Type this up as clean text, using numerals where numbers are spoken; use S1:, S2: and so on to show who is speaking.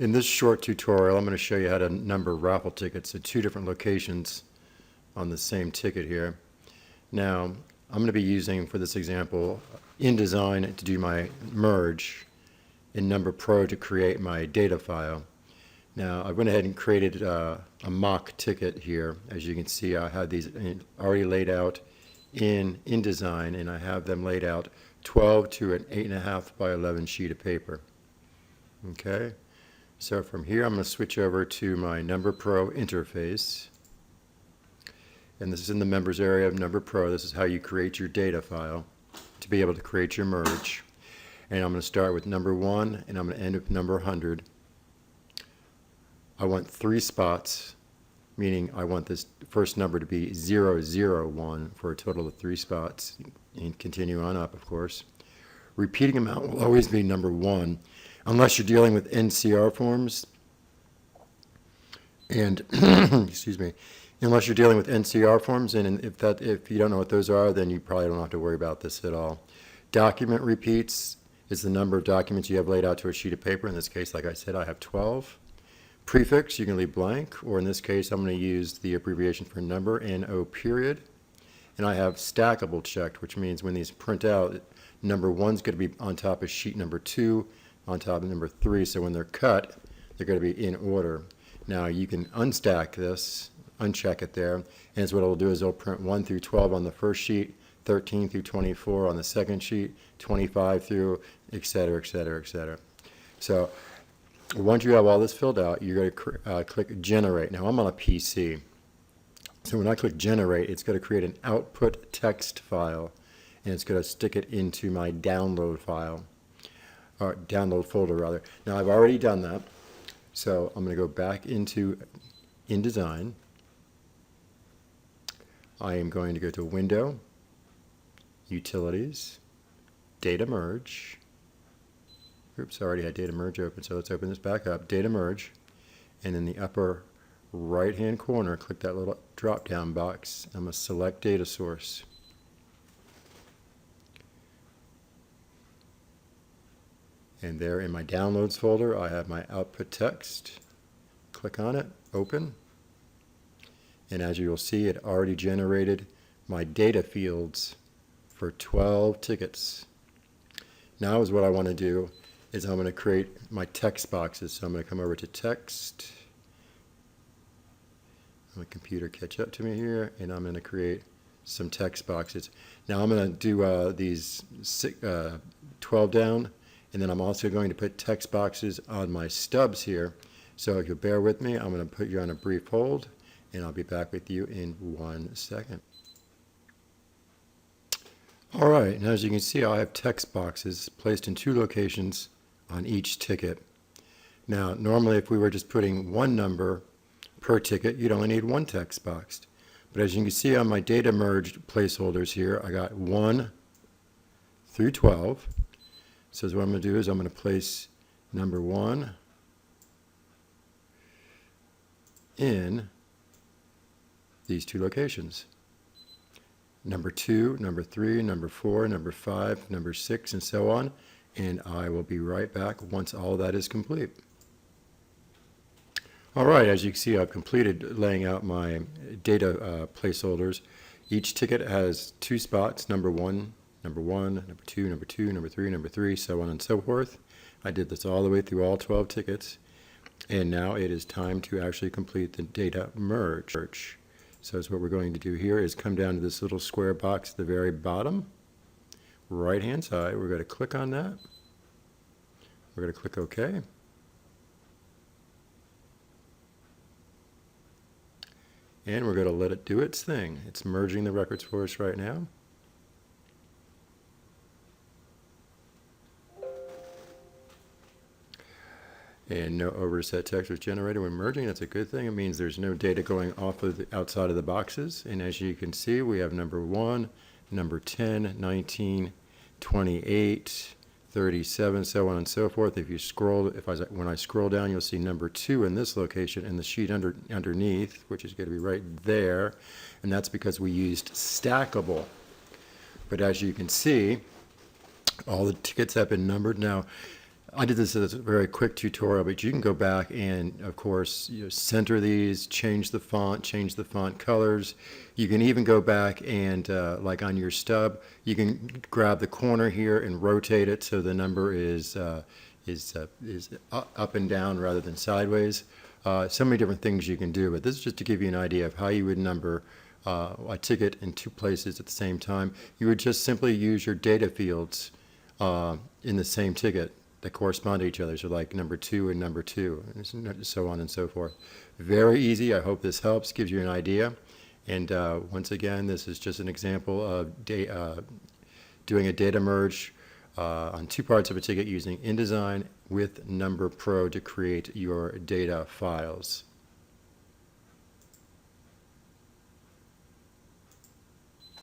S1: In this short tutorial, I'm going to show you how to number raffle tickets at two different locations on the same ticket here. Now, I'm going to be using, for this example, InDesign to do my merge, and Number Pro to create my data file. Now, I went ahead and created a mock ticket here. As you can see, I have these already laid out in InDesign, and I have them laid out 12 to an 8.5 by 11 sheet of paper. Okay. So from here, I'm going to switch over to my Number Pro interface. And this is in the members area of Number Pro. This is how you create your data file to be able to create your merge. And I'm going to start with number 1, and I'm going to end with number 100. I want 3 spots, meaning I want this first number to be 001 for a total of 3 spots. And continue on up, of course. Repeating amount will always be number 1. Unless you're dealing with NCR forms, and excuse me, unless you're dealing with NCR forms, and if you don't know what those are, then you probably don't have to worry about this at all. Document repeats is the number of documents you have laid out to a sheet of paper. In this case, like I said, I have 12. Prefix, you can leave blank, or in this case, I'm going to use the abbreviation for number, NO period. And I have stackable checked, which means when these print out, number 1's going to be on top of sheet number 2, on top of number 3, so when they're cut, they're going to be in order. Now you can unstack this, uncheck it there, and so what it'll do is it'll print 1 through 12 on the first sheet, 13 through 24 on the second sheet, 25 through, etc., etc., etc. So once you have all this filled out, you're going to click Generate. Now I'm on a PC, so when I click Generate, it's going to create an output text file, and it's going to stick it into my download file. Or download folder rather. Now I've already done that, so I'm going to go back into InDesign. I am going to go to Window, Utilities, Data Merge. Oops, I already had Data Merge open, so let's open this back up. Data Merge, and in the upper right-hand corner, click that little drop-down box. I'm going to select Data Source. And there in my Downloads folder, I have my output text. Click on it, open. And as you will see, it already generated my data fields for 12 tickets. Now is what I want to do is I'm going to create my text boxes. So I'm going to come over to Text. My computer catch up to me here, and I'm going to create some text boxes. Now I'm going to do these 12 down. And then I'm also going to put text boxes on my stubs here. So if you'll bear with me, I'm going to put you on a brief hold, and I'll be back with you in 1 second. All right, now as you can see, I have text boxes placed in 2 locations on each ticket. Now, normally if we were just putting 1 number per ticket, you'd only need 1 text box. But as you can see on my data merged placeholders here, I got 1 through 12. So what I'm going to do is I'm going to place number 1 in these 2 locations. Number 2, number 3, number 4, number 5, number 6, and so on. And I will be right back once all that is complete. All right, as you can see, I've completed laying out my data placeholders. Each ticket has 2 spots, number 1, number 1, number 2, number 2, number 3, number 3, so on and so forth. I did this all the way through all 12 tickets, and now it is time to actually complete the data merge. So what we're going to do here is come down to this little square box at the very bottom, right-hand side. We're going to click on that. We're going to click OK. And we're going to let it do its thing. It's merging the records for us right now. And no overset text was generated when merging. That's a good thing. It means there's no data going off of the outside of the boxes. And as you can see, we have number 1, number 10, 19, 28, 37, so on and so forth. If you scroll, when I scroll down, you'll see number 2 in this location and the sheet underneath, which is going to be right there. And that's because we used stackable. But as you can see, all the tickets have been numbered. Now, I did this as a very quick tutorial, but you can go back and, of course, center these, change the font colors. You can even go back and, like on your stub, you can grab the corner here and rotate it so the number is up and down rather than sideways. So many different things you can do, but this is just to give you an idea of how you would number a ticket in two places at the same time. You would just simply use your data fields in the same ticket that correspond to each other, so like number 2 and number 2, and so on and so forth. Very easy. I hope this helps, gives you an idea. And once again, this is just an example of doing a data merge on two parts of a ticket using InDesign with Number Pro to create your data files.